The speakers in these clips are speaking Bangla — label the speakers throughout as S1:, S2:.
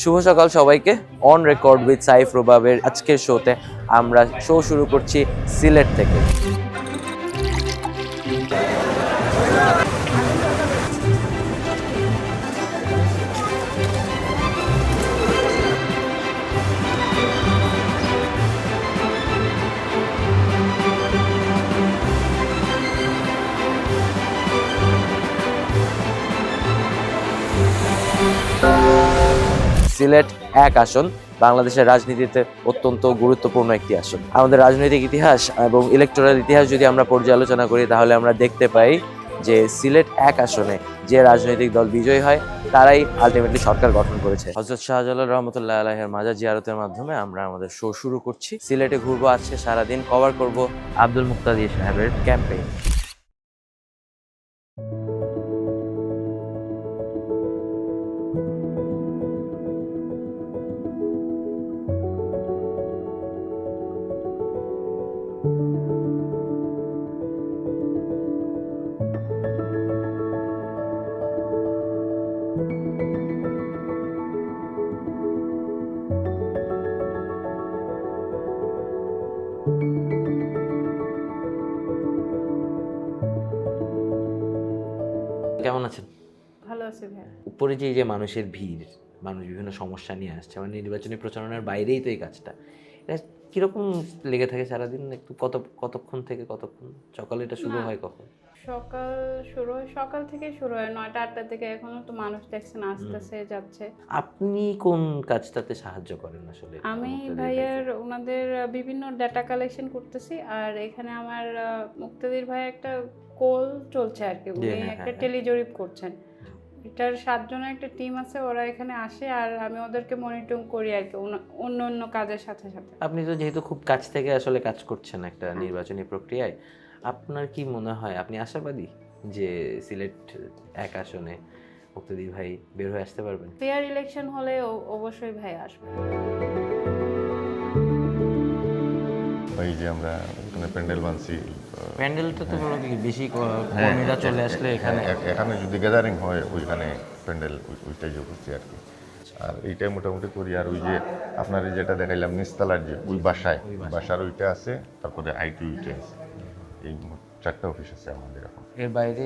S1: শুভ সকাল সবাইকে। অন রেকর্ড উইথ সাইফ রুবাবের আজকের শোতে আমরা শো শুরু করছি সিলেট থেকে। সিলেট এক আসন বাংলাদেশের রাজনীতিতে অত্যন্ত গুরুত্বপূর্ণ একটি আসন। আমাদের রাজনৈতিক ইতিহাস এবং ইলেকটোরাল ইতিহাস যদি আমরা পর্যালোচনা করি তাহলে আমরা দেখতে পাই যে সিলেট এক আসনে যে রাজনৈতিক দল বিজয়ী হয় তারাই আলটিমেটলি সরকার গঠন করেছে। হযরত শাহজালাল রহমতুল্লাহ আলাইহির মাজার জিয়ারতের মাধ্যমে আমরা আমাদের শো শুরু করছি। সিলেটে ঘুরবো আজকে সারাদিন, কভার করব আব্দুল মুক্তাদির সাহেবের ক্যাম্পেইন। কেমন আছেন?
S2: ভালো আছি ভাই।
S1: উপরে যে মানুষের ভিড়, মানুষ বিভিন্ন সমস্যা নিয়ে আসছে, মানে নির্বাচনী প্রচারণার বাইরেই তো এই কাজটা। এটা কিরকম লেগে থাকে সারাদিন? একটু কতক্ষণ থেকে কতক্ষণ? সকালে এটা শুরু হয় কখন?
S2: সকাল থেকে শুরু হয় 9টা 8টা থেকে। এখনো তো মানুষ দেখছেন আসতেছে যাচ্ছে।
S1: আপনি কোন কাজটাতে সাহায্য করেন আসলে?
S2: আমি ওনাদের বিভিন্ন ডাটা কালেকশন করতেছি। আর এখানে আমার মুক্তাদির ভাই একটা কোল চলছে আর কি, উনি একটা টেলিজরিপ করছেন। এটার 7 জনের একটা টিম আছে, ওরা এখানে আসে আর আমি ওদেরকে মনিটরিং করি আর কি অন্য অন্য কাজের সাথে সাথে।
S1: আপনি তো যেহেতু খুব কাছ থেকে আসলে কাজ করছেন একটা নির্বাচনী প্রক্রিয়ায়, আপনার কি মনে হয়, আপনি আশাবাদী যে সিলেট এক আসনে মুক্তাদির ভাই বের হয়ে আসতে পারবেন?
S2: ফেয়ার ইলেকশন হলে অবশ্যই ভাই আসবে।
S3: ওই যে আমরা ওখানে প্যান্ডেল বানছি,
S1: প্যান্ডেলটা তো বড় কি বেশি কর্মীরা চলে আসলে এখানে
S3: এখানে যদি গ্যাদারিং হয় ওইখানে প্যান্ডেল ওইটাই যোগ করছি আর কি। আর এইটাই মোটামুটি করি। আর ওই যে আপনার যেটা দেখাইলাম নিচতলার যে ওই বাসার ওইটা আছে, তারপরে আইটি ওইটা আছে। এই 4টা অফিস আছে আমাদের এখন।
S1: এর বাইরে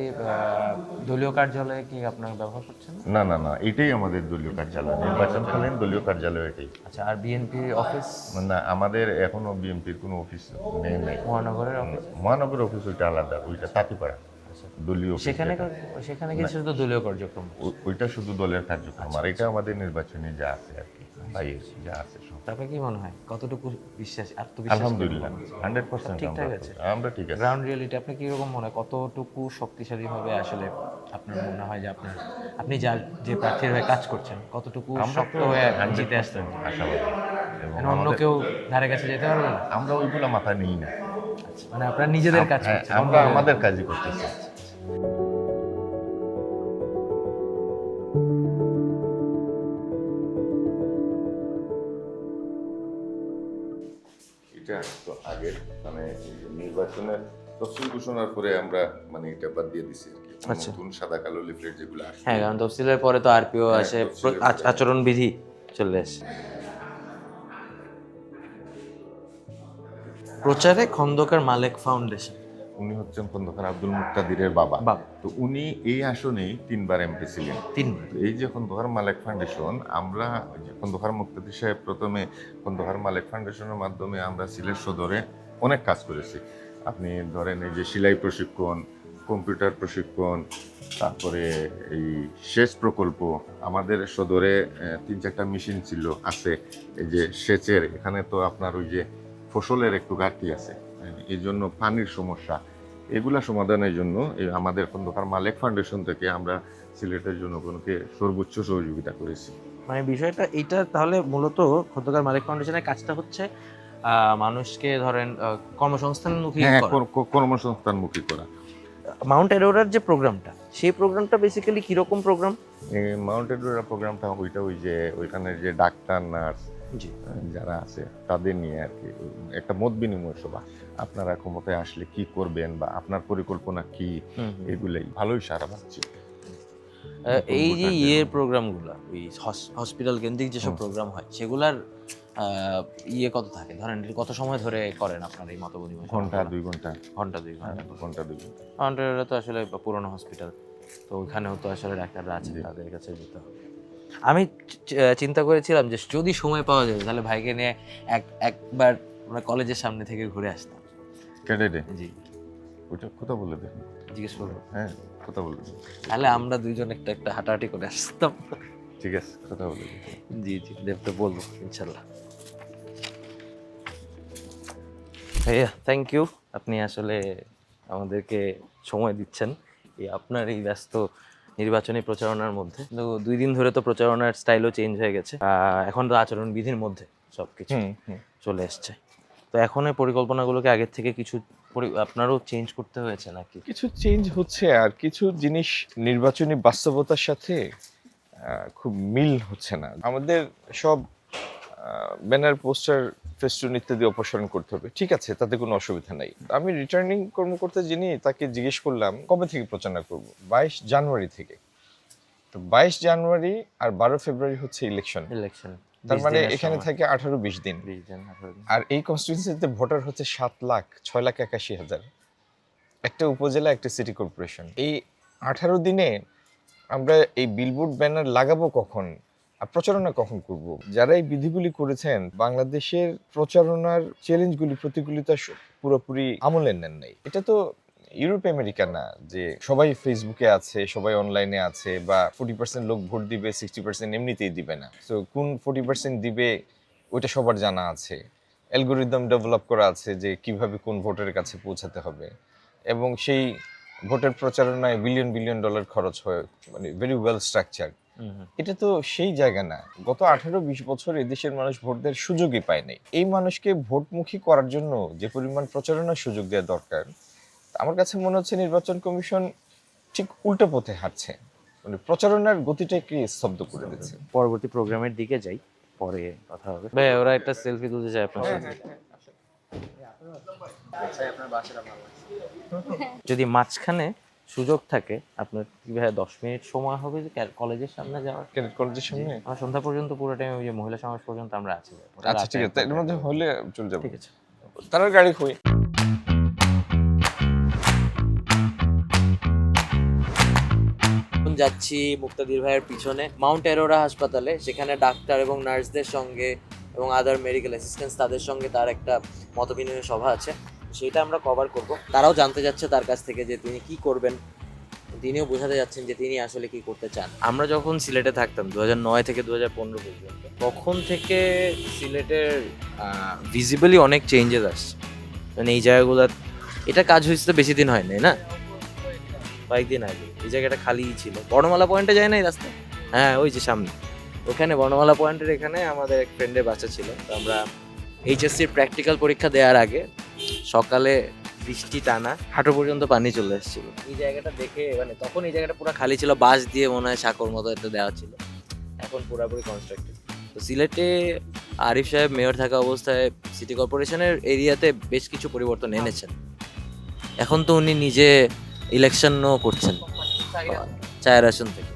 S1: দলীয় কার্যালয়ে কি আপনারা ব্যবহার করছেন?
S3: না, এটাই আমাদের দলীয় কার্যালয়, নির্বাচনকালীন দলীয় কার্যালয় এটাই।
S1: আচ্ছা, আর বিএনপি অফিস?
S3: না, আমাদের এখনো বিএনপির কোনো অফিস নেই।
S1: মহানগরের অফিস?
S3: মহানগর অফিস ওইটা আলাদা, ওইটা তাঁতিপাড়া দলীয় অফিস।
S1: সেখানে কি শুধু দলীয় কার্যক্রম?
S3: ওইটা শুধু দলের কার্যক্রম। আর এটা আমাদের নির্বাচনী যা আছে আর কি, বাইরে যা আছে সব।
S1: তারপরে কি মনে হয় কতটুকু আত্মবিশ্বাস?
S3: আলহামদুলিল্লাহ 100%
S1: ঠিকঠাক আছে।
S3: আমরা ঠিক আছে।
S1: গ্রাউন্ড রিয়েলিটি আপনি কিরকম মনে হয়, কতটুকু শক্তিশালী ভাবে আসলে আপনার মনে হয় যে আপনি যে প্রার্থীর হয়ে কাজ করছেন কতটুকু শক্ত হয়ে জিতে আসতেন?
S3: আশাবাদী। এবং
S1: অন্য কেউ ধারে কাছে যেতে পারবে না?
S3: আমরা ওইগুলো মাথায় নিই না।
S1: মানে আপনারা নিজেদের কাজ করছেন?
S3: আমরা আমাদের কাজই করতেছি। এটা তো আগের মানে নির্বাচনের তফসিল ঘোষণার পরে আমরা মানে এটা বাদ দিয়ে দিছি আর কি। নতুন সাদা কালো লিফলেট যেগুলো আসে,
S1: হ্যাঁ, কারণ তফসিলের পরে তো আরপিও আসে, আচরণবিধি চলে আসে। প্রচারে খন্দকার মালেক ফাউন্ডেশন,
S3: উনি হচ্ছেন খন্দকার আব্দুল মুক্তাদিরের বাবা। তো উনি এই আসনেই 3বার এমপি ছিলেন। তো এই যে খন্দকার মালেক ফাউন্ডেশন, আমরা খন্দকার মুক্তাদির সাহেব প্রথমে খন্দকার মালেক ফাউন্ডেশনের মাধ্যমে আমরা সিলেট সদরে অনেক কাজ করেছি। আপনি ধরেন এই যে সেলাই প্রশিক্ষণ, কম্পিউটার প্রশিক্ষণ, তারপরে এই সেচ প্রকল্প। আমাদের সদরে 3-4টা মেশিন ছিল, আছে এই যে সেচের। এখানে তো আপনার ওই যে ফসলের একটু ঘাটতি আছে, এই জন্য পানির সমস্যা। এগুলা সমাধানের জন্য আমাদের খন্দকার মালেক ফাউন্ডেশন থেকে আমরা সিলেটের জনগণকে সর্বোচ্চ সহযোগিতা করেছি।
S1: মানে বিষয়টা এইটা তাহলে মূলত খন্দকার মালেক ফাউন্ডেশনের কাজটা হচ্ছে মানুষকে ধরেন কর্মসংস্থানমুখী
S3: কর্মসংস্থানমুখী করা।
S1: মাউন্ট এডোরার যে প্রোগ্রামটা, সেই প্রোগ্রামটা বেসিক্যালি কিরকম প্রোগ্রাম?
S3: মাউন্ট এডোরা প্রোগ্রামটা ওই যে ওইখানে যে ডাক্তার নার্স যারা আছে তাদের নিয়ে আর কি একটা মত বিনিময় সভা। আপনারা ক্ষমতায় আসলে কি করবেন বা আপনার পরিকল্পনা কি, এগুলাই। ভালোই সারা পাচ্ছি।
S1: এই যে প্রোগ্রামগুলো, ওই হসপিটাল কেন্দ্রিক যেসব প্রোগ্রাম হয় সেগুলার কত থাকে, ধরেন কত সময় ধরে করেন আপনার এই মত বিনিময়?
S3: ঘন্টা 2 ঘন্টা।
S1: ঘন্টা 2 ঘন্টা।
S3: ঘন্টা 2 ঘন্টা।
S1: কাউন্টারে তো আসলে পুরোনো হসপিটাল, তো ওইখানেও তো আসলে ডাক্তাররা আছে, তাদের কাছে যেতে হবে। আমি চিন্তা করেছিলাম যে যদি সময় পাওয়া যায় তাহলে ভাইকে নিয়ে একবার আমরা কলেজের সামনে থেকে ঘুরে আসতাম।
S3: ক্যাডেটে?
S1: জি।
S3: ওটা কোথা বলে দেখুন,
S1: জিজ্ঞেস করবো।
S3: হ্যাঁ কোথা বলে দেখুন।
S1: তাহলে আমরা দুইজন একটা হাঁটাহাঁটি করে আসতাম।
S3: ঠিক আছে, কথা বলে দেখুন।
S1: জি জি, দেবটা বলবো ইনশাল্লাহ। ভাইয়া থ্যাংক ইউ, আপনি আসলে আমাদেরকে সময় দিচ্ছেন আপনার এই ব্যস্ত নির্বাচনী প্রচারণার মধ্যে। তো 2 দিন ধরে তো প্রচারণার স্টাইলও চেঞ্জ হয়ে গেছে, এখন তো আচরণ বিধির মধ্যে সবকিছু চলে এসছে। তো এখন এই পরিকল্পনাগুলোকে আগের থেকে কিছু আপনারও চেঞ্জ করতে হয়েছে নাকি?
S4: কিছু চেঞ্জ হচ্ছে, আর কিছু জিনিস নির্বাচনী বাস্তবতার সাথে খুব মিল হচ্ছে না। আমাদের সব ব্যানার, পোস্টার, ফেস্টুন ইত্যাদি অপসারণ করতে হবে, ঠিক আছে, তাতে কোনো অসুবিধা নাই। আমি রিটার্নিং কর্মকর্তা যিনি, তাকে জিজ্ঞেস করলাম কবে থেকে প্রচারণা করব। 22 জানুয়ারি থেকে। তো 22 জানুয়ারি আর 12 ফেব্রুয়ারি হচ্ছে ইলেকশন। তার মানে এখানে থাকে 18-20 দিন। আর এই কনস্টিটিউয়েন্সিতে ভোটার হচ্ছে 7,06,81,000, একটা উপজেলা, একটা সিটি কর্পোরেশন। এই 18 দিনে আমরা এই বিলবোর্ড ব্যানার লাগাবো কখন আর প্রচারণা কখন করব? যারা এই বিধিগুলি করেছেন বাংলাদেশের প্রচারণার চ্যালেঞ্জগুলি, প্রতিকূলতা পুরোপুরি আমলে নেন নাই। এটা তো ইউরোপ আমেরিকা না যে সবাই ফেসবুকে আছে, সবাই অনলাইনে আছে, বা 40% লোক ভোট দিবে, 60% এমনিতেই দিবে না। তো কোন 40% দিবে ওইটা সবার জানা আছে, অ্যালগোরিদম ডেভেলপ করা আছে যে কিভাবে কোন ভোটের কাছে পৌঁছাতে হবে, এবং সেই ভোটের প্রচারণায় বিলিয়ন বিলিয়ন ডলার খরচ হয়, মানে ভেরি ওয়েল স্ট্রাকচার। এটা তো সেই জায়গা না। গত 18-20 বছর এদেশের মানুষ ভোট দেওয়ার সুযোগই পায় নাই। এই মানুষকে ভোটমুখী করার জন্য যে পরিমাণ প্রচারণার সুযোগ দেওয়া দরকার, আমার কাছে মনে হচ্ছে নির্বাচন কমিশন ঠিক উল্টো পথে হাঁটছে, মানে প্রচারণার গতিটাকে স্তব্ধ করে দিচ্ছে।
S1: পরবর্তী প্রোগ্রামের দিকে যাই, পরে কথা হবে। ভাই ওরা একটা সেলফি তুলতে চায় আপনার সাথে। যদি মাঝখানে সুযোগ থাকে আপনার কি ভাই 10 মিনিট সময় হবে যে কলেজের সামনে যাওয়ার?
S4: ক্যাডেট কলেজের সামনে
S1: আমরা সন্ধ্যা পর্যন্ত পুরো টাইম ওই যে মহিলা সমাজ পর্যন্ত আমরা আছি।
S4: আচ্ছা ঠিক আছে, এর মধ্যে হলে চলে যাবো।
S1: ঠিক আছে,
S4: তার গাড়ি খুঁই।
S1: যাচ্ছি মুক্তাদির ভাইয়ের পিছনে মাউন্ট অ্যারোরা হাসপাতালে। সেখানে ডাক্তার এবং নার্সদের সঙ্গে এবং আদার মেডিকেল অ্যাসিস্ট্যান্টস তাদের সঙ্গে তার একটা মতবিনিময় সভা আছে, সেটা আমরা কভার করব। তারাও জানতে যাচ্ছে তার কাছ থেকে যে তিনি কি করবেন, তিনিও বোঝাতে যাচ্ছেন যে তিনি আসলে কি করতে চান। আমরা যখন সিলেটে থাকতাম 2009 থেকে 2015 পর্যন্ত, তখন থেকে সিলেটের ভিজিবলি অনেক চেঞ্জেস আসছে। মানে এই জায়গাগুলো, এটা কাজ হয়েছে তো বেশি দিন হয় নাই না, কয়েকদিন আগে। এই জায়গাটা খালি ছিল। বর্ণমালা পয়েন্টে যায় না এই রাস্তা? হ্যাঁ, ওই যে সামনে ওখানে বর্ণমালা পয়েন্টের এখানে আমাদের এক ফ্রেন্ডের বাচ্চা ছিল। তো আমরা এইচএসসির প্র্যাকটিক্যাল পরীক্ষা দেওয়ার আগে সকালে বৃষ্টি টানা, হাঁটু পর্যন্ত পানি চলে এসেছিল। এই জায়গাটা দেখে, মানে তখন এই জায়গাটা পুরো খালি ছিল, বাঁশ দিয়ে মনে হয় সাঁকোর মতো একটা দেওয়া ছিল, এখন পুরোপুরি কনস্ট্রাক্টেড। তো সিলেটে আরিফ সাহেব মেয়র থাকা অবস্থায় সিটি কর্পোরেশনের এরিয়াতে বেশ কিছু পরিবর্তন এনেছেন। এখন তো উনি নিজে ইলেকশনও করছেন 4 আসন থেকে।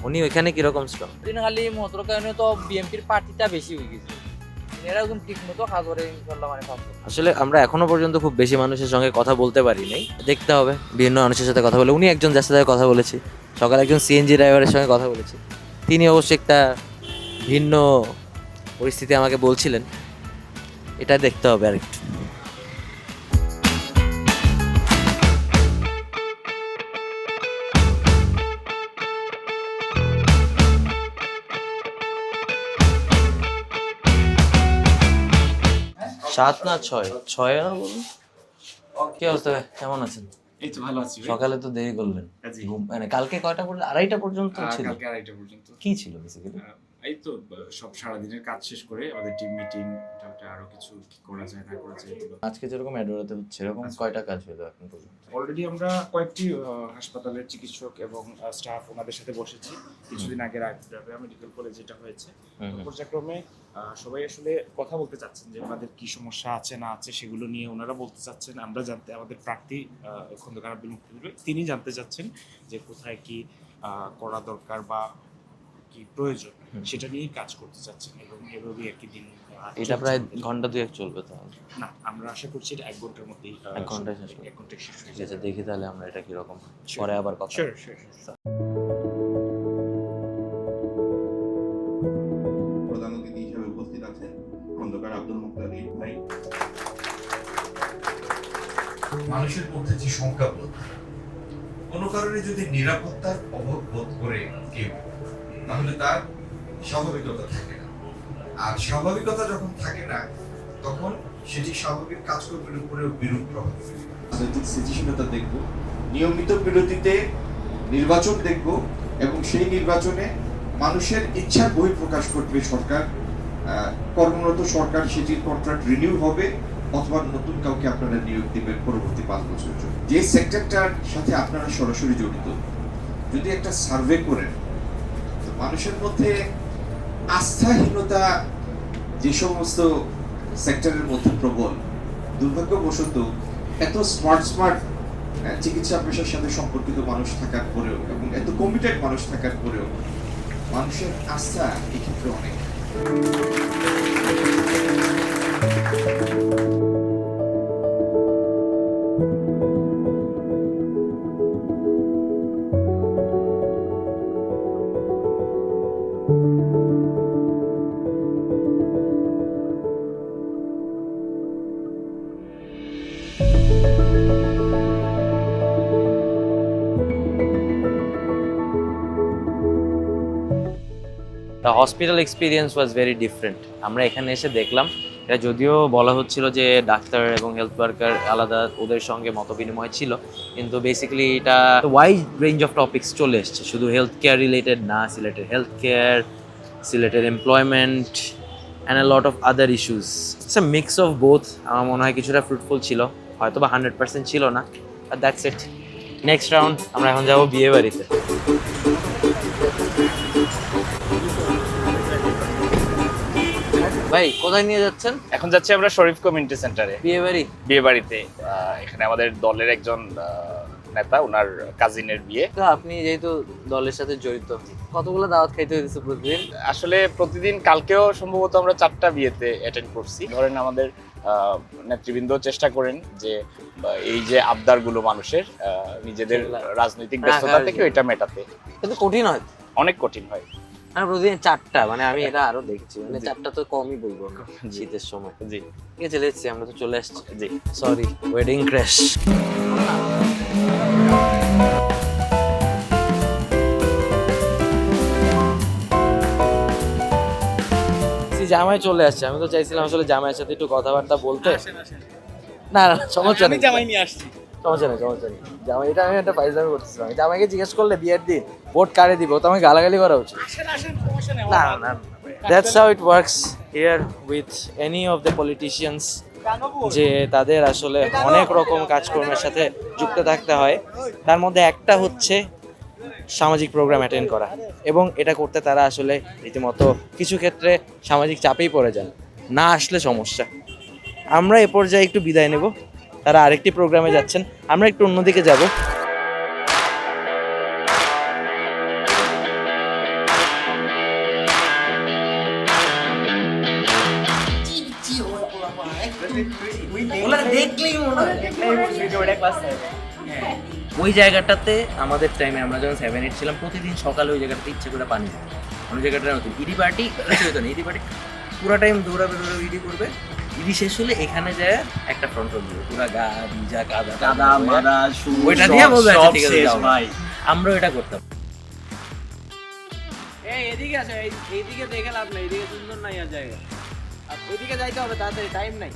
S1: উনি ওইখানে কিরকম স্ট্রং?
S5: খালি মতর কারণে তো বিএনপির পার্টিটা বেশি হয়ে গেছে, এরকম ঠিক মতো কাজ করে ইনশাল্লাহ, মানে
S1: আসলে আমরা এখনো পর্যন্ত খুব বেশি মানুষের সঙ্গে কথা বলতে পারি নাই, দেখতে হবে। বিভিন্ন মানুষের সাথে কথা বলে, উনি একজন যার সাথে কথা বলেছি সকালে, একজন সিএনজি ড্রাইভারের সঙ্গে কথা বলেছি। তিনি অবশ্যই একটা ভিন্ন পরিস্থিতি আমাকে বলছিলেন, এটা দেখতে হবে আরেকটু। সাত না ছয়, ছয় আর বলুন। কি অবস্থা, কেমন আছেন?
S6: এই তো ভালো আছি।
S1: সকালে তো দেরি করলেন, মানে কালকে কয়টা পর্যন্ত? 2:30 পর্যন্ত ছিল?
S6: কালকে 2:30 পর্যন্ত।
S1: কি ছিল বেসিক্যালি?
S6: এই তো সব সারাদিনের কাজ শেষ করে আমাদের টিম মিটিং, আরো কিছু কি করা যায় না করা যায় এগুলো।
S1: আজকে যেরকম অ্যাডোরাতে হচ্ছে এরকম কয়টা কাজ হলো এখন পর্যন্ত?
S6: অলরেডি আমরা কয়েকটি হাসপাতালের চিকিৎসক এবং স্টাফ ওনাদের সাথে বসেছি। কিছুদিন আগে রাজশাহী মেডিকেল কলেজ যেটা হয়েছে, পর্যায়ক্রমে সবাই আসলে কথা বলতে চাচ্ছেন যে ওনাদের কি সমস্যা আছে না আছে সেগুলো নিয়ে ওনারা বলতে চাচ্ছেন। আমরা জানতে, আমাদের প্রার্থী খন্দকার আব্দুল মুক্তাদির, তিনি জানতে চাচ্ছেন যে কোথায় কি করা দরকার বা কি প্রয়োজন সেটা নিয়েই কাজ করতে চাচ্ছেন এবং এভাবেই আর কি দিন
S1: এটা প্রায় ঘন্টা 2 চলবে তাহলে?
S6: না, আমরা আশা করছি এটা 1 ঘন্টার মধ্যেই
S1: 1 ঘন্টায় শেষ হবে।
S6: 1 ঘন্টায় শেষ হয়ে
S1: ঠিক আছে,
S6: যাবে।
S1: দেখি তাহলে আমরা এটা কিরকম,
S6: Sure.
S1: পরে আবার কথা
S6: Sure, sure, sure.
S7: প্রধান অতিথি হিসেবে উপস্থিত আছেন খন্দকার আব্দুল মুক্তাদির ভাই।
S8: মানুষের মধ্যে যে সংখ্যাবোধ, কোনো কারণে যদি নিরাপত্তার অভাব বোধ করে কেউ, তাহলে তার স্বাভাবিকতা থাকে না। আর স্বাভাবিকতা যখন থাকে না, তখন সেটি স্বাভাবিক কাজকর্মের উপরেও বিরূপ প্রভাব ফেলে।
S7: রাজনৈতিক স্থিতিশীলতা দেখব, নিয়মিত বিরতিতে নির্বাচন দেখব এবং সেই নির্বাচনে মানুষের ইচ্ছার বহিঃপ্রকাশ করবে সরকার। কর্মরত সরকার সেটির কন্ট্রাক্ট রিনিউ হবে অথবা নতুন কাউকে আপনারা নিয়োগ দিবেন পরবর্তী 5 বছরের জন্য। যে সেক্টরটার সাথে আপনারা সরাসরি জড়িত, যদি একটা সার্ভে করেন তো মানুষের মধ্যে আস্থাহীনতা যে সমস্ত সেক্টরের মধ্যে প্রবল, দুর্ভাগ্যবশত এত স্মার্ট চিকিৎসা পেশার সাথে সম্পর্কিত মানুষ থাকার পরেও এবং এত কমিটেড মানুষ থাকার পরেও মানুষের আস্থা এক্ষেত্রে অনেক।
S1: The hospital experience was very different. আমরা এখানে এসে দেখলাম, এটা যদিও বলা হচ্ছিল যে ডাক্তার এবং হেলথ ওয়ার্কার আলাদা, ওদের সঙ্গে মতবিনিময় ছিল, কিন্তু বেসিক্যালি এটা ওয়াইড রেঞ্জ অফ টপিকস চলে এসছে, শুধু হেলথ কেয়ার রিলেটেড না, সিলেটের হেলথ কেয়ার, সিলেটের employment and a lot of other issues. It's a mix of both. আমার মনে হয় কিছুটা ফ্রুটফুল ছিল, হয়তো বা 100% ছিল না, but that's it. Next round আমরা এখন যাবো বিয়ে বাড়িতে। ভাই কোথায় নিয়ে যাচ্ছেন?
S9: এখন যাচ্ছি আমরা শরীফ কমিউনিটি সেন্টারে
S1: বিয়ে বাড়ি?
S9: বিয়ে বাড়িতে। এখানে আমাদের দলের একজন নেতা, ওনার কাজিনের বিয়ে।
S1: তো আপনি যেহেতু দলের সাথে জড়িত, কতগুলো দাওয়াত খাইতে হয়েছে প্রতিদিন?
S9: আসলে প্রতিদিন, কালকেও সম্ভবত আমরা 4টা বিয়েতে অ্যাটেন্ড করছি। ধরেন আমাদের নেতৃবৃন্দ চেষ্টা করেন যে এই যে আবদারগুলো মানুষের, নিজেদের রাজনৈতিক ব্যস্ততা থেকে এটা মেটাতে।
S1: কিন্তু কঠিন হয়,
S9: অনেক কঠিন হয়।
S1: মানে প্রতিদিন 4টা, মানে আমি এটা আরো দেখছি, মানে 4টা তো কমই বলবো না শীতের সময়।
S9: জি,
S1: ঠিক আছে, লেটস সি, আমরা তো চলে আসছি।
S9: জি,
S1: সরি, ওয়েডিং ক্র্যাশ। জামাই চলে আসছে, আমি তো চাইছিলাম আসলে জামাইয়ের সাথে একটু কথাবার্তা বলতে। না না, সমস্যা নেই,
S6: জামাই নিয়ে আসছি।
S1: সমস্যা নেই, সমস্যা নেই। জামাই, এটা আমি একটা ফাইজলামি করতেছিলাম। জামাইকে জিজ্ঞেস করলে বিয়ের দিন ভোট কারে দিব, তো আমি গালাগালি করা উচিত? না না না, that's how it works here with any of the politicians, যে তাদের আসলে অনেক রকম কাজকর্মের সাথে যুক্ত থাকতে হয়। তার মধ্যে একটা হচ্ছে সামাজিক প্রোগ্রাম অ্যাটেন্ড করা, এবং এটা করতে তারা আসলে রীতিমতো কিছু ক্ষেত্রে সামাজিক চাপেই পড়ে যান, না আসলে সমস্যা। আমরা এ পর্যায়ে একটু বিদায় নেব, তারা আরেকটি প্রোগ্রামে যাচ্ছেন, আমরা একটু অন্যদিকে যাব। ওই জায়গাটাতে আমাদের টাইমে আমরা যখন 7-8 ছিলাম, প্রতিদিন সকালে ওই জায়গাটাতে ইচ্ছে করে পানি দিত। ওই জায়গাটা নতুন ইডি পার্টি হতো না, ইডি পার্টি পুরো টাইম দৌড়াবে ইডি করবে, ইডি শেষ হলে এখানে যায় একটা ফ্রন্ট রোড দিবে, পুরো গা ভিজা কাদা মাদা, ওইটা দিয়ে বলবে আচ্ছা ঠিক আছে যাও ভাই। আমরাও এটা করতাম। এই এদিকে আসো, এইদিকে দেখে লাভ নাই, এদিকে সুন্দর নাই আর জায়গা, আর ওইদিকে যাইতে হবে তাড়াতাড়ি, টাইম নাই।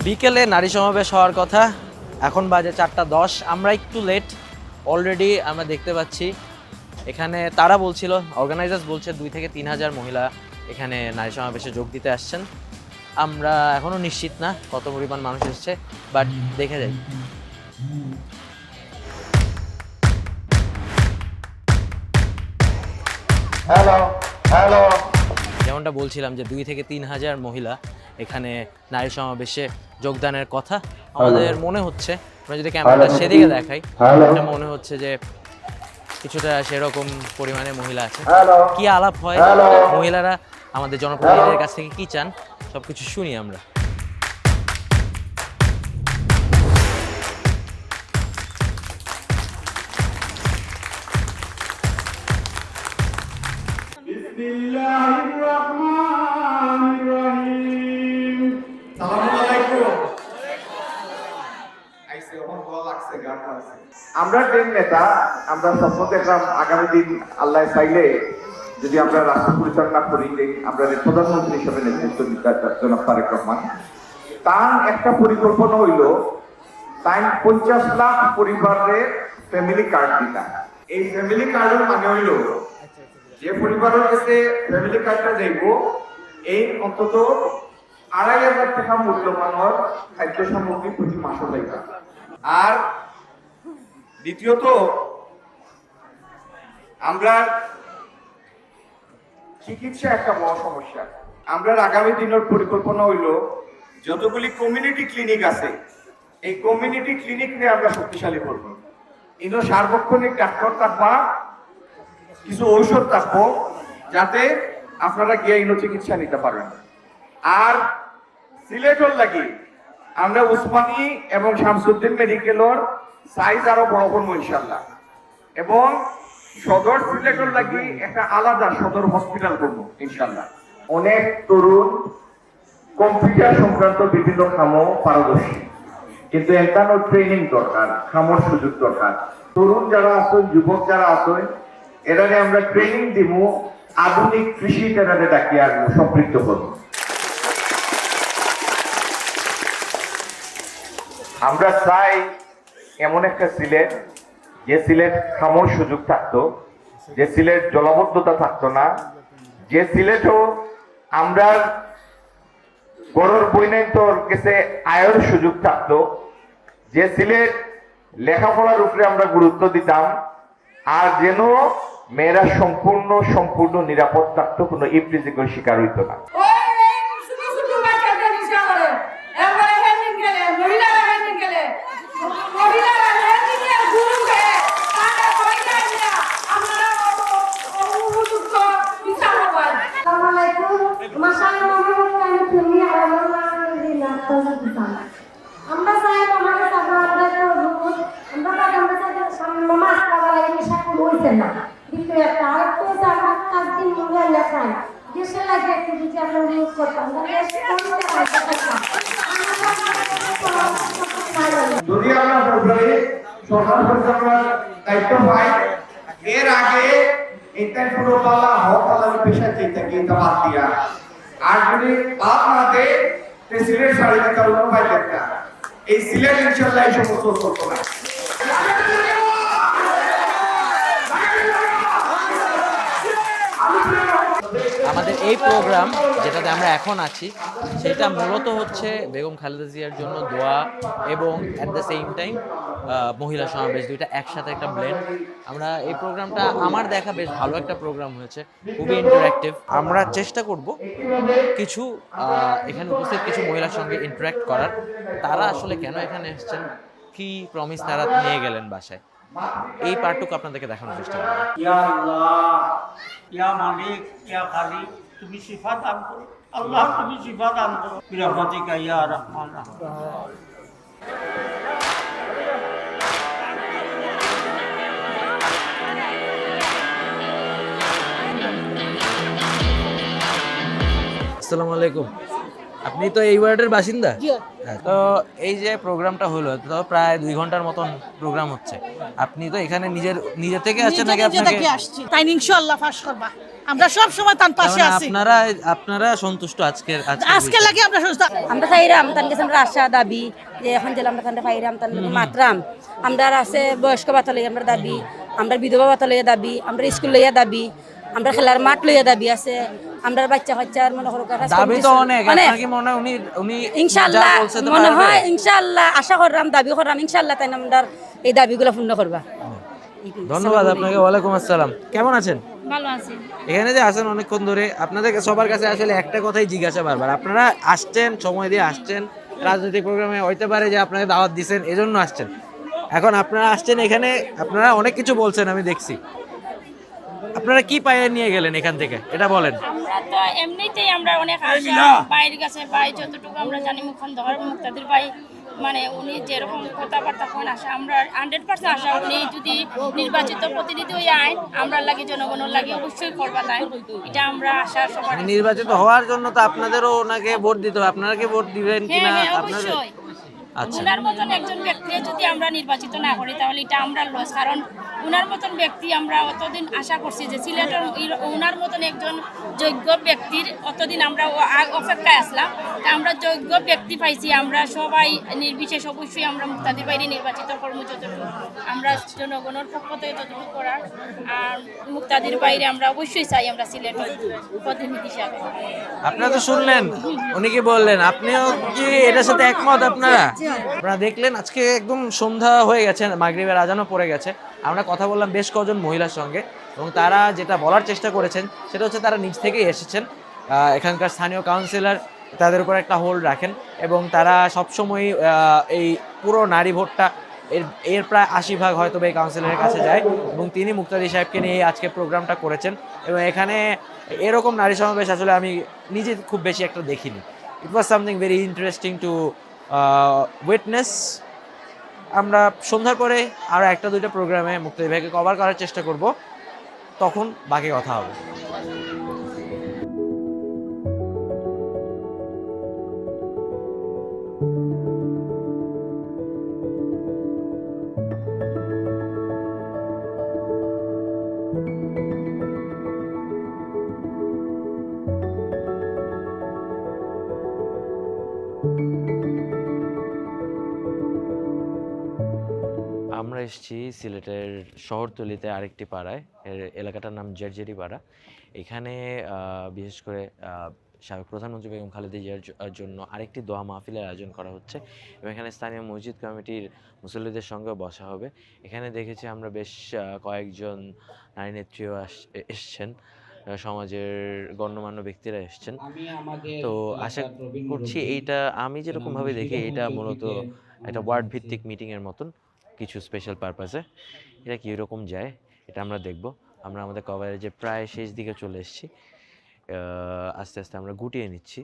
S1: বিকেলে নারী সমাবেশ হওয়ার কথা, এখন বাজে 4:10। আমরা একটু লেট অলরেডি। আমরা দেখতে পাচ্ছি এখানে তারা বলছিল, অর্গানাইজার্স বলছে 2 থেকে 3 হাজার মহিলা এখানে নারী সমাবেশে যোগ দিতে আসছেন। আমরা এখনো নিশ্চিত না কত পরিমাণ মানুষ এসছে, বাট দেখে যাই।
S7: হ্যালো হ্যালো,
S1: যেমনটা বলছিলাম যে 2 থেকে 3 হাজার মহিলা এখানে নারী সমাবেশে যোগদানের কথা। আমাদের মনে হচ্ছে, আমরা যদি ক্যামেরাটা সেদিকে দেখাই, এটা মনে হচ্ছে যে কিছুটা সেরকম পরিমাণে মহিলা আছে। কি আলাপ হয়, মহিলারা আমাদের জনপ্রতিনিধিদের কাছ থেকে কি চান, সবকিছু শুনি আমরা।
S7: আমরা ট্রেন নেতা, আমরা স্বপ্ন দেখলাম আগামী দিন আল্লাহ চাইলে যদি আমরা রাষ্ট্র পরিচালনা করি, আমরা প্রধানমন্ত্রী হিসেবে নেতৃত্ব দিতে জনাব তারেক রহমান, তার একটা পরিকল্পনা হইল তাই 50 লাখ পরিবারের ফ্যামিলি কার্ড দিতা। এই ফ্যামিলি কার্ডের মানে হইল যে পরিবারের কাছে ফ্যামিলি কার্ডটা যাইব, এই অন্তত 2500 টাকা মূল্যমানের খাদ্য সামগ্রী প্রতি মাসে পাইবা। আর দ্বিতীয়ত, আমরা চিকিৎসা একটা বড় সমস্যা। আমরা আগামী দিনের পরিকল্পনা হইল যতগুলি কমিউনিটি ক্লিনিক আছে, এই কমিউনিটি ক্লিনিক নিয়ে আমরা শক্তিশালী করব। ইনো সার্বক্ষণিক ডাক্তার থাকবা, কিছু ঔষধ থাকবো, যাতে আপনারা গিয়ে ইনো চিকিৎসা নিতে পারেন। আর সিলেটর লাগি আমরা উসমানী এবং শামসুদ্দিন মেডিকেলের সাইজ আরো বড় করবো ইনশাল্লাহ, এবং সদর সিলেটর লাগি একটা আলাদা সদর হসপিটাল করবো ইনশাল্লাহ। অনেক তরুণ কম্পিউটার সংক্রান্ত বিভিন্ন কামও পারদর্শী, কিন্তু একানো ট্রেনিং দরকার, খামোর সুযোগ দরকার। তরুণ যারা আছেন, যুবক যারা আছেন, এরারে আমরা ট্রেনিং দিব, আধুনিক কৃষি এরারে ডাকিয়ে আনবো, সম্পৃক্ত করবো। আমরা চাই এমন একটা সিলেট, যে সিলেট খামোর সুযোগ থাকতো, যে সিলেট জলাবদ্ধতা থাকতো না, যে সিলেটও আমরা গড়ের বৈনান্তর কাছে আয়ের সুযোগ থাকতো, যে সিলেট লেখাপড়ার উপরে আমরা গুরুত্ব দিতাম, আর যেন মেয়েরা সম্পূর্ণ নিরাপদ থাকতো, কোনো ইফটিজিকের শিকার হইতো না।
S10: আমরা চাই আমাদের হয়েছে না, কিন্তু একটা আরেকটা হচ্ছে আমরা 5 দিন মূল্য লেখায় দেশের লাগে একটু যদি আমরা ইউজ করতাম,
S7: যদি আমরা সরকার পরিচালনার দায়িত্ব পাই, এর আগে এটা পুরো পালা হক আলাদা পেশা চাইতে কিন্তু বাদ দিয়া, আর যদি বাদ না দেয় সিলেট সারিতে কারণ পাই একটা এই সিলেট ইনশাআল্লাহ এই সমস্ত করতে না।
S1: আমাদের এই প্রোগ্রাম যেটাতে আমরা এখন আছি, সেটা মূলত হচ্ছে বেগম খালেদা জিয়ার জন্য দোয়া এবং অ্যাট দ্য সেম টাইম মহিলা সমাবেশ, দুইটা একসাথে একটা ব্লেন্ড। আমরা এই প্রোগ্রামটা আমার দেখা বেশ ভালো একটা প্রোগ্রাম হয়েছে, খুবই ইন্টারঅ্যাক্টিভ। আমরা চেষ্টা করব কিছু এখানে উপস্থিত কিছু মহিলার সঙ্গে ইন্টারঅ্যাক্ট করার, তারা আসলে কেন এখানে এসেছেন, কি প্রমিস তারা নিয়ে গেলেন বাসায়, এই পার্টটুকু আপনাদেরকে দেখানোর চেষ্টা করব।
S11: ইয়া আল্লাহ, ইয়া মালিক, ইয়া খালিক, তুমি শিফা দান করো আল্লাহ, তুমি শিফা দান করো বিরহমাতিকা ইয়া রহমান।
S1: আসসালামু আলাইকুম, আপনি তো এই ওয়ার্ডের বাসিন্দা? তো এই যে প্রোগ্রামটা হলো, তো প্রায় 2 ঘন্টার মতন প্রোগ্রাম হচ্ছে, আপনি তো এখানে নিজে থেকে আসছেন নাকি? আপনাকে
S12: আসছি তাই ইনশাআল্লাহ পাস করবা, আমরা সব সময় তার পাশে আছি।
S1: আপনারা সন্তুষ্ট
S12: আজকে লাগি আমরা সন্তুষ্ট।
S10: আমরা চাইরাম তার কাছে আমরা আশা দাবি যে এখন যে আমরা তান্ডা পাইরাম তার মাত্রাম, আমরা আছে বয়স্ক ভাতা লইয়া আমরা দাবি, আমরা বিধবা ভাতা লইয়া দাবি, আমরা স্কুল লইয়া দাবি, আমরা খেলার মাঠ লইয়া দাবি আছে, আমরা বাচ্চা কাচ্চার মনে করো
S1: দাবি তো অনেক, আপনার কি মনে হয় উনি
S10: ইনশাআল্লাহ মনে হয় ইনশাআল্লাহ আশা করলাম, দাবি করলাম ইনশাআল্লাহ তাই আমরা এই দাবিগুলো পূর্ণ করবা।
S1: ধন্যবাদ আপনাকে। ওয়ালাইকুম আসসালাম, কেমন আছেন?
S10: ভালো আছি।
S1: এখানে যে আসেন অনেকক্ষণ ধরে, আপনাদের সবার কাছে আসলে একটা কথাই জিজ্ঞাসা বারবার, আপনারা আসছেন, সময় দিয়ে আসছেন, রাজনৈতিক প্রোগ্রামে হইতে পারে যে আপনাকে দাওয়াত দিচ্ছেন, এজন্য আসছেন। এখন আপনারা আসছেন এখানে, আপনারা অনেক কিছু বলছেন আমি দেখছি, আপনারা কি পায়ে নিয়ে গেলেন এখান থেকে এটা বলেন।
S10: আমরা তো এমনিতেই আমরা অনেক আশা বাইরের কাছে পাই, যতটুকু আমরা জানি মুক্তাদির ভাই মানে উনি যেরকম কথাবার্তা কোন আশা আমরা 100% আশা উনি যদি নির্বাচিত প্রতিনিধি হয়ে আইন আমরা লাগে জনগণের লাগে অবশ্যই করবা তাই, এটা আমরা আশা সবার।
S1: নির্বাচিত হওয়ার জন্য তো আপনাদেরও ওনাকে ভোট দিতে হবে, আপনারা কি ভোট দিবেন কিনা আপনাদের?
S10: অবশ্যই।
S1: আচ্ছা,
S10: উনার মতন একজন ব্যক্তি যদি আমরা নির্বাচিত না করি তাহলে এটা আমরা লস, কারণ উনার মতন ব্যক্তি আমরা অতদিন আশা করছি যে সিলেটের উনার মতন একজন যোগ্য ব্যক্তির অতদিন আমরা অপেক্ষায় আসলাম, তা আমরা যোগ্য ব্যক্তি পাইছি, আমরা সবাই নির্বিশেষ অবশ্যই আমরা মুক্তাদির বাইরে নির্বাচিত কর্ম যতটুকু আমরা জনগণের পক্ষ থেকে ততটুকু করার, আর মুক্তাদির বাইরে আমরা অবশ্যই চাই আমরা সিলেটের প্রতিনিধি হিসাবে।
S1: আপনারা তো শুনলেন উনি কি বললেন, আপনিও কি এটার সাথে একমত? আপনারা দেখলেন আজকে একদম সন্ধ্যা হয়ে গেছে, মাগরিবের আজানও পড়ে গেছে, আমরা কথা বললাম বেশ কজন মহিলার সঙ্গে, এবং তারা যেটা বলার চেষ্টা করেছেন সেটা হচ্ছে তারা নিজ থেকেই এসেছেন, এখানকার স্থানীয় কাউন্সিলর তাদের উপর একটা হোল্ড রাখেন, এবং তারা সবসময় এই পুরো নারী ভোটটা এর প্রায় 80% হয়তো এই কাউন্সিলরের কাছে যায়, এবং তিনি মুক্তাদি সাহেবকে নিয়ে আজকে প্রোগ্রামটা করেছেন, এবং এখানে এরকম নারী সমাবেশ আসলে আমি নিজে খুব বেশি একটা দেখিনি। It was something very interesting to witness. আমরা সন্ধ্যার পরে আরও 1-2টা প্রোগ্রামে মুক্তাদি ভাইকে কভার করার চেষ্টা করব, তখন বাকি কথা হবে। আমরা এসেছি সিলেটের শহরতলিতে আরেকটি পাড়ায়, এর এলাকাটার নাম জেরজেরি পাড়া। এখানে বিশেষ করে সাবেক প্রধানমন্ত্রী বেগম খালেদা জিয়ার জন্য আরেকটি দোয়া মাহফিলের আয়োজন করা হচ্ছে, এবং এখানে স্থানীয় মসজিদ কমিটির মুসল্লিদের সঙ্গে বসা হবে। এখানে দেখেছি আমরা বেশ কয়েকজন নারী নেত্রীও এসছেন, সমাজের গণ্যমান্য ব্যক্তিরা এসছেন। তো আশা করছি এইটা আমি যেরকমভাবে দেখি এটা মূলত একটা ওয়ার্ড ভিত্তিক মিটিংয়ের মতন, কিছু স্পেশাল পারপাসে। এটা কীরকম যায় এটা আমরা দেখব। আমরা আমাদের কভারেজে প্রায় শেষ দিকে চলে এসেছি, আস্তে আস্তে আমরা গুটিয়ে নিচ্ছি।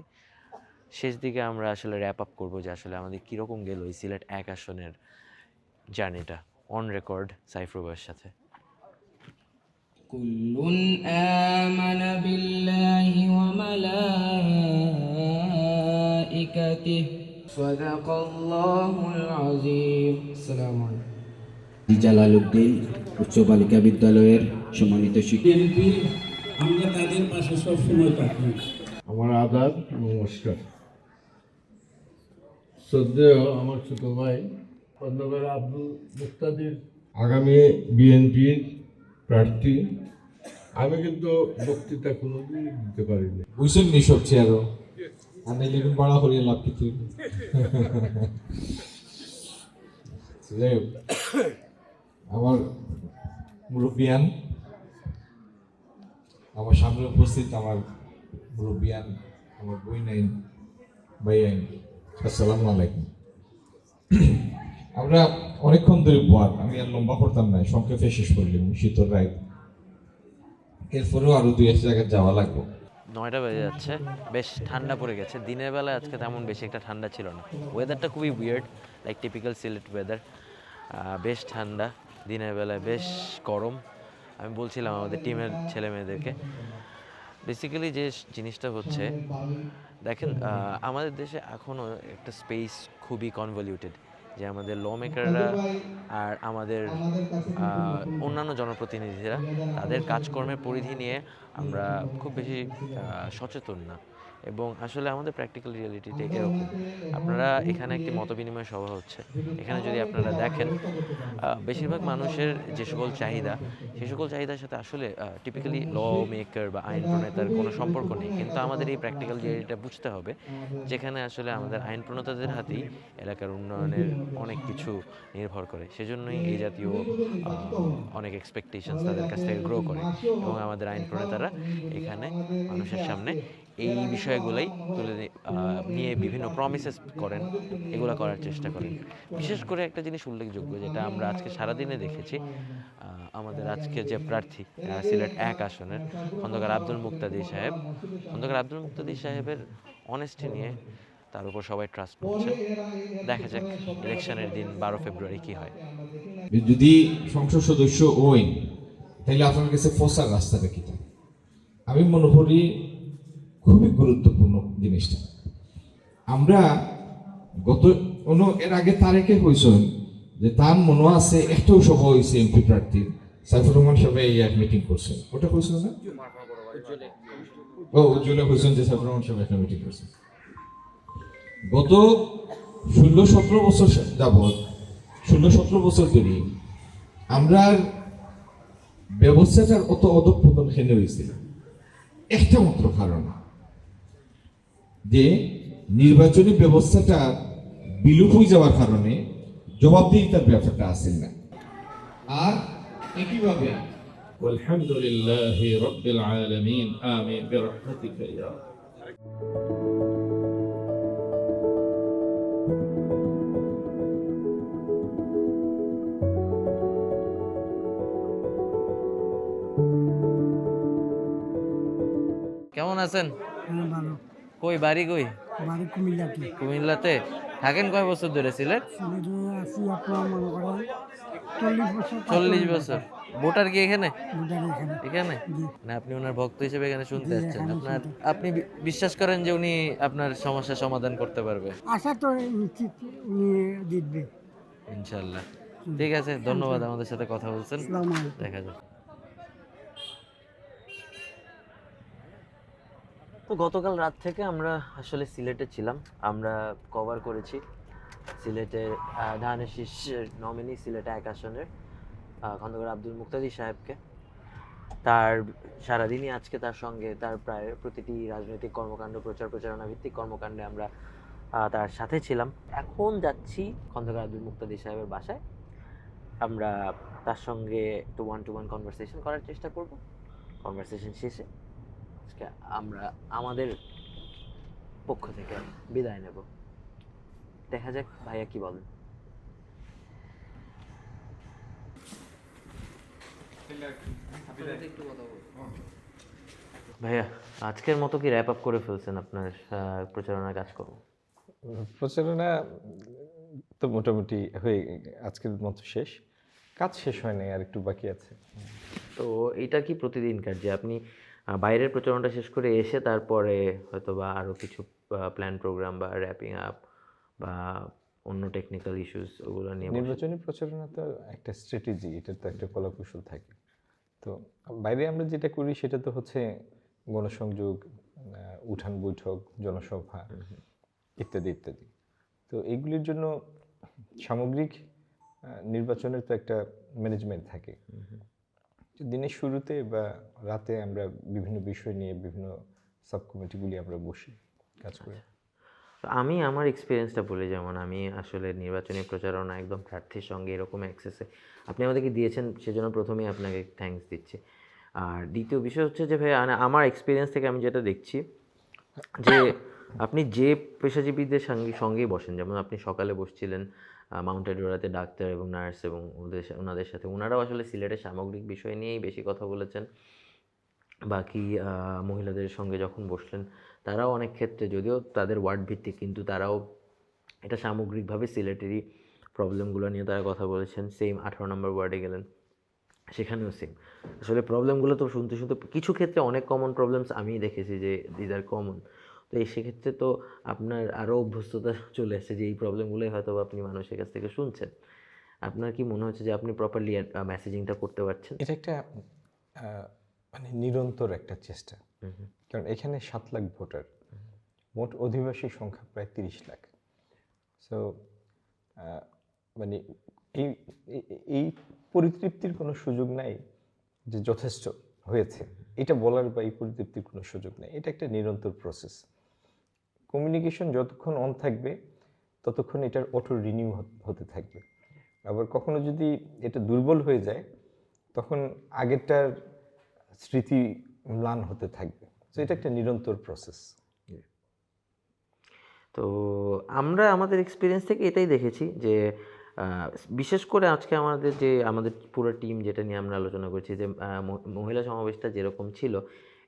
S1: শেষ দিকে আমরা আসলে র্যাপ আপ করবো যে আসলে আমাদের কীরকম গেল এই সিলেট 1 আসনের জার্নিটা, অন রেকর্ড সাইফুর ভাইয়ের সাথে।
S13: কুল্লুন আমানা বিল্লাহি ওয়া মালাইকাতিহি সাদাকাল্লাহুল আযীম। আসসালামু আলাইকুম। জালালউদ্দিন উচ্চ বালিকা বিদ্যালয়ের সম্মানিত শিক্ষক,
S11: আমরা তাদের পাশে সব সময় থাকি।
S14: আমার আদাব, নমস্কার। শ্রদ্ধেয় আমার ছোট ভাই খন্দকার আব্দুল মুক্তাদির আগামী বিএনপির প্রার্থী। আমি কিন্তু বক্তৃতা কোনোদিন দিতে পারিনি,
S15: বুঝছেন নি সব চেয়ারও আমি লিখুন বাড়া করিয়ে লাভ কিছু। আমার মুরব্বিয়ান, আমার সামনে উপস্থিত আমার মুরব্বিয়ান, আমার বই নাইন ভাই আইন, আসসালামু আলাইকুম। আমরা অনেকক্ষণ ধরে বয়ান, আমি আর লম্বা করতাম না, সংক্ষেপে শেষ করলাম শীতল রায়, এরপরেও আরো 2-1 জায়গায় যাওয়া লাগবে।
S1: 9টা বেজে যাচ্ছে, বেশ ঠান্ডা পড়ে গেছে। দিনের বেলা আজকে তেমন বেশি একটা ঠান্ডা ছিল না, ওয়েদারটা খুবই weird, like typical Sylhet weather. বেশ ঠান্ডা, দিনের বেলায় বেশ গরম। আমি বলছিলাম আমাদের টিমের ছেলে মেয়েদেরকে, বেসিক্যালি যে জিনিসটা হচ্ছে দেখেন, আমাদের দেশে এখনও একটা স্পেস খুবই কনভলিউটেড, যে আমাদের ল মেকাররা আর আমাদের অন্যান্য জনপ্রতিনিধিরা তাদের কাজকর্মের পরিধি নিয়ে আমরা খুব বেশি সচেতন না, এবং আসলে আমাদের প্র্যাকটিক্যাল রিয়েলিটিটা এরকম। আপনারা এখানে একটি মতবিনিময় সভা হচ্ছে, এখানে যদি আপনারা দেখেন বেশিরভাগ মানুষের যে সকল চাহিদা, সেই সকল চাহিদার সাথে আসলে টিপিক্যালি ল মেকার বা আইন প্রণেতার কোনো সম্পর্ক নেই। কিন্তু আমাদের এই প্র্যাকটিক্যাল রিয়েলিটিটা বুঝতে হবে, যেখানে আসলে আমাদের আইন প্রণেতাদের হাতেই এলাকার উন্নয়নের অনেক কিছু নির্ভর করে। সেজন্যই এই জাতীয় অনেক এক্সপেকটেশনস তাদের কাছ থেকে গ্রো করে, এবং আমাদের আইন প্রণেতারা এখানে মানুষের সামনে এই বিষয়গুলোই তুলে নিয়ে বিভিন্ন প্রমিসেস করেন, এগুলো করার চেষ্টা করেন। বিশেষ করে একটা জিনিস উল্লেখযোগ্য, যেটা আমরা আজকে সারাদিনে দেখেছি, আমাদের আজকে যে প্রার্থী সিলেট 1 আসনের খন্দকার আব্দুল মুক্তাদির সাহেব, খন্দকার আব্দুল মুক্তাদির সাহেবের অনেস্টি নিয়ে তার উপর সবাই ট্রাস্ট করছে। দেখা যাক ইলেকশনের দিন 12 ফেব্রুয়ারি কি হয়।
S15: যদি সংসদ সদস্য হইন তাহলে আপনার কাছে ফসার রাস্তাটা কি? আমি মনে করি খুবই গুরুত্বপূর্ণ জিনিসটা। আমরা এর আগে তারেকে হয়েছেন যে তার মনে আছে একটাও সভা হয়েছে এমপি প্রার্থীর, সাইফুর রহমান সাহেব এই এক মিটিং করছেন, ওটা হয়েছিল না? উজ্জ্বলে হয়েছেন যে সাইফুর রহমান সাহেব একটা মিটিং করছেন। গত 16-17 বছর যাবৎ 16-17 বছর ধরে আমরা ব্যবস্থাটার অত অধঃপতন কেন হয়েছিল? একটা মাত্র কারণ, যে নির্বাচনী ব্যবস্থাটা বিলুপ হয়ে যাওয়ার কারণে জবাবদিহিতার ব্যাপারটা আসেন না। আর একইভাবে
S14: আলহামদুলিল্লাহি রাব্বিল আলামিন আমিন বিরহমাতিকা ইয়া
S1: কেমন আছেন?
S12: ভালো।
S1: কই বাড়ি কই?
S12: বাড়ি কুমিল্লাতে।
S1: কুমিল্লাতে থাকেন? কয় বছর ধরে সিলেট?
S12: সিলেটে আছি আপনার মনে করেন 40 বছর।
S1: 40 বছর। ভোটার কি এখানে?
S12: ভোটার এখানে।
S1: এখানে না, আপনি ওনার ভক্ত হিসেবে এখানে শুনতে
S12: জি,
S1: আসছেন।
S12: এখানে
S1: আপনি বিশ্বাস করেন যে উনি আপনার সমস্যার সমাধান করতে পারবে?
S12: আশা তো নিশ্চিত উনি জিতবে
S1: ইনশাআল্লাহ। ঠিক আছে, ধন্যবাদ আমাদের সাথে কথা বলছেন।
S12: আসসালামু আলাইকুম।
S1: দেখা যাক। তো গতকাল রাত থেকে আমরা আসলে সিলেটে ছিলাম। আমরা কভার করেছি সিলেটের ধানের শীষের নমিনি, সিলেট 1 আসনের খন্দকার আব্দুল মুক্তাদির সাহেবকে। তার সারাদিনই আজকে তার সঙ্গে তার প্রায় প্রতিটি রাজনৈতিক কর্মকাণ্ড, প্রচারণা ভিত্তিক কর্মকাণ্ডে আমরা তার সাথে ছিলাম। এখন যাচ্ছি খন্দকার আব্দুল মুক্তাদির সাহেবের বাসায়। আমরা তার সঙ্গে একটু 1-to-1 কনভারসেশন করার চেষ্টা করব। কনভারসেশন শেষে আজকে আমরা আমাদের পক্ষ থেকে বিদায় নেব। দেখা যাক ভাইয়া কি বলেন। ভাইয়া, আজকের মতো কি র্যাপ আপ করে ফেলছেন আপনার প্রচারণার কাজকর্ম?
S4: প্রচারণা তো মোটামুটি হয়ে আজকের মতো শেষ, কাজ শেষ হয় নাই, আর একটু বাকি আছে।
S1: তো এটা কি প্রতিদিনকার যে আপনি বাইরের প্রচারণাটা শেষ করে এসে তারপরে হয়তো বা আরও কিছু প্ল্যান প্রোগ্রাম বা র্যাপিং আপ বা অন্য টেকনিক্যাল ইস্যুস ওগুলো নিয়ে?
S4: নির্বাচনী প্রচারণা তো একটা স্ট্র্যাটেজি, এটা তো একটা কলাকৌশল থাকে। তো বাইরে আমরা যেটা করি সেটা তো হচ্ছে গণসংযোগ, উঠান বৈঠক, জনসভা ইত্যাদি ইত্যাদি। তো এইগুলির জন্য সামগ্রিক নির্বাচনের তো একটা ম্যানেজমেন্ট থাকে। দিনের শুরুতে বা রাতে আমরা বিভিন্ন বিষয় নিয়ে বিভিন্ন সাব কমিটিগুলি আমরা বসি কাজ করি।
S1: আমি আমার এক্সপিরিয়েন্সটা বলি, যেমন আমি আসলে নির্বাচনী প্রচারণা একদম প্রার্থীর সঙ্গে এরকম অ্যাক্সেসে আপনি আমাদেরকে দিয়েছেন, সেজন্য প্রথমেই আপনাকে থ্যাঙ্কস দিচ্ছি। আর দ্বিতীয় বিষয় হচ্ছে যে ভাই, আমার এক্সপিরিয়েন্স থেকে আমি যেটা দেখছি যে আপনি যে পেশাজীবীদের সঙ্গেই বসেন, যেমন আপনি সকালে বসছিলেন মাউন্টেড রোডাতে ডাক্তার এবং নার্স এবং ওনাদের সাথে, ওনারাও আসলে সিলেটের সামগ্রিক বিষয় নিয়েই বেশি কথা বলেছেন। বাকি মহিলাদের সঙ্গে যখন বসলেন, তারাও অনেক ক্ষেত্রে, যদিও তাদের ওয়ার্ড ভিত্তিক, কিন্তু তারাও এটা সামগ্রিকভাবে সিলেটেরই প্রবলেমগুলো নিয়ে তারা কথা বলেছেন। সেম 18 নম্বর ওয়ার্ডে গেলেন, সেখানেও সেম। আসলে প্রবলেমগুলো তো শুনতে কিছু ক্ষেত্রে অনেক কমন প্রবলেমস আমি দেখেছি যে দিস আর কমন। তো এই সেক্ষেত্রে তো আপনার আরও অভ্যস্ততা চলে আসছে যে এই প্রবলেমগুলোই হয়তো আপনি মানুষের কাছ থেকে শুনছেন। আপনার কি মনে হচ্ছে যে আপনি প্রপারলি মেসেজিংটা করতে পারছেন?
S4: এটা একটা মানে নিরন্তর একটা চেষ্টা, কারণ এখানে 7 লাখ ভোটার, মোট অধিবাসী সংখ্যা প্রায় 30 লাখ। সো মানে এই এই পরিতৃপ্তির কোনো সুযোগ নাই যে যথেষ্ট হয়েছে এটা বলার, বা এই পরিতৃপ্তির কোনো সুযোগ নেই। এটা একটা নিরন্তর প্রসেস। কমিউনিকেশন যতক্ষণ অন থাকবে ততক্ষণ এটার অটো রিনিউ হতে থাকবে। আবার কখনো যদি এটা দুর্বল হয়ে যায় তখন আগেরটার স্মৃতি ম্লান হতে থাকবে। তো এটা একটা নিরন্তর প্রসেস।
S1: তো আমরা আমাদের এক্সপিরিয়েন্স থেকে এটাই দেখেছি যে বিশেষ করে আজকে আমাদের পুরো টিম যেটা নিয়ে আমরা আলোচনা করছি, যে মহিলা সমাবেশটা যেরকম ছিল,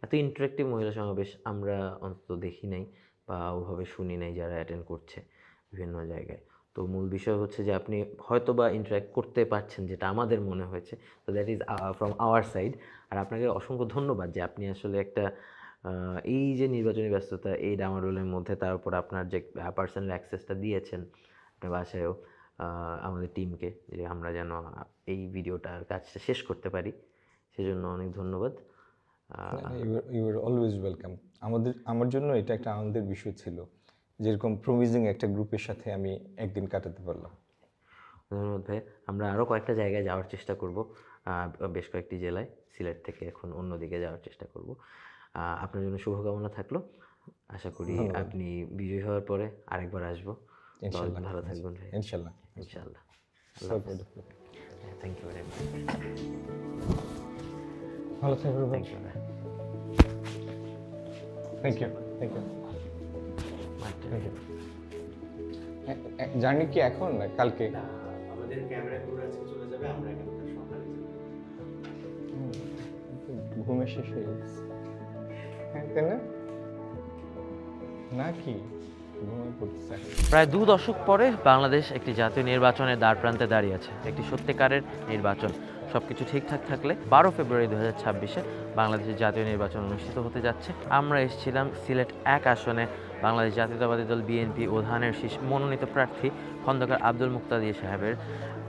S1: এত ইন্টারেক্টিভ মহিলা সমাবেশ আমরা অন্তত দেখি নাই বা ওভাবে শুনি নাই যারা অ্যাটেন্ড করছে বিভিন্ন জায়গায়। তো মূল বিষয় হচ্ছে যে আপনি হয়তো বা ইন্টারাক্ট করতে পারছেন, যেটা আমাদের মনে হয়েছে। তো that is from our side. আর আপনাকে অসংখ্য ধন্যবাদ যে আপনি আসলে একটা এই যে নির্বাচনী ব্যস্ততা, এই ডামাডোলের মধ্যে তার উপর আপনার যে পার্সোনাল অ্যাক্সেসটা দিয়েছেন আপনার বাসায়ও আমাদের টিমকে, যে আমরা যেন এই ভিডিওটার কাজটা শেষ করতে পারি, সেজন্য অনেক ধন্যবাদ।
S4: You are always welcome. আমার জন্য এটা একটা আনন্দের বিষয় ছিল, যেরকম প্রমিজিং একটা গ্রুপের সাথে আমি একদিন কাটাতে পারলাম।
S1: ধন্যবাদ ভাই। আমরা আরও কয়েকটা জায়গায় যাওয়ার চেষ্টা করব, বেশ কয়েকটি জেলায়। সিলেট থেকে এখন অন্যদিকে যাওয়ার চেষ্টা করব। আপনার জন্য শুভকামনা থাকলো। আশা করি আপনি বিজয়ী হওয়ার পরে আরেকবার আসবো।
S4: ইনশাআল্লাহ।
S1: ভালো থাকবেন ভাই।
S4: ইনশাআল্লাহ।
S1: Thank you very much.
S4: ভালো থাকবেন।
S1: থ্যাংক ইউ ভাই।
S4: Thank you. জার্নি কি এখন না কালকে?
S6: আমাদের ক্যামেরা ক্রু আজকে চলে যাবে, আমরা এখানকার সকালে যাব।
S4: ঘুমে শেষ হয়ে গেছে, তাই না? নাকি ঘুমিয়ে পড়ছে?
S1: প্রায় 2 দশক পরে বাংলাদেশ একটি জাতীয় নির্বাচনের দ্বার প্রান্তে দাঁড়িয়ে আছে। একটি সত্যিকারের নির্বাচন। সব কিছু ঠিকঠাক থাকলে 12 ফেব্রুয়ারি 2026-এ বাংলাদেশের জাতীয় নির্বাচন অনুষ্ঠিত হতে যাচ্ছে। আমরা এসেছিলাম সিলেট 1 আসনে বাংলাদেশ জাতীয়তাবাদী দল বিএনপি ও ধানের শীষ মনোনীত প্রার্থী খন্দকার আব্দুল মুক্তাদির সাহেবের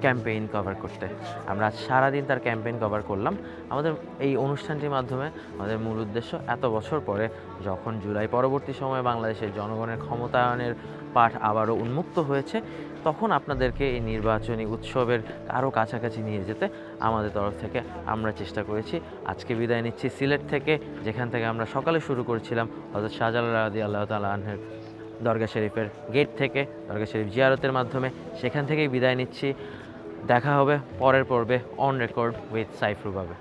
S1: ক্যাম্পেইন কভার করতে। আমরা আজ সারাদিন তার ক্যাম্পেইন কভার করলাম। আমাদের এই অনুষ্ঠানটির মাধ্যমে আমাদের মূল উদ্দেশ্য, এত বছর পরে যখন জুলাই পরবর্তী সময়ে বাংলাদেশের জনগণের ক্ষমতায়নের পাঠ আবারও উন্মুক্ত হয়েছে, তখন আপনাদেরকে এই নির্বাচনী উৎসবের আরও কাছাকাছি নিয়ে যেতে আমাদের তরফ থেকে আমরা চেষ্টা করেছি। আজকে বিদায় নিচ্ছি সিলেট থেকে, যেখান থেকে আমরা সকালে শুরু করেছিলাম হযরত শাহজালাল রাদিয়াল্লাহু তাআলা আনহুর দরগা শরীফের গেট থেকে, দরগা শরীফ জিয়ারতের মাধ্যমে। সেখান থেকেই বিদায় নিচ্ছি। দেখা হবে পরের পর্বে অন রেকর্ড উইথ সাইফ রুবাবে।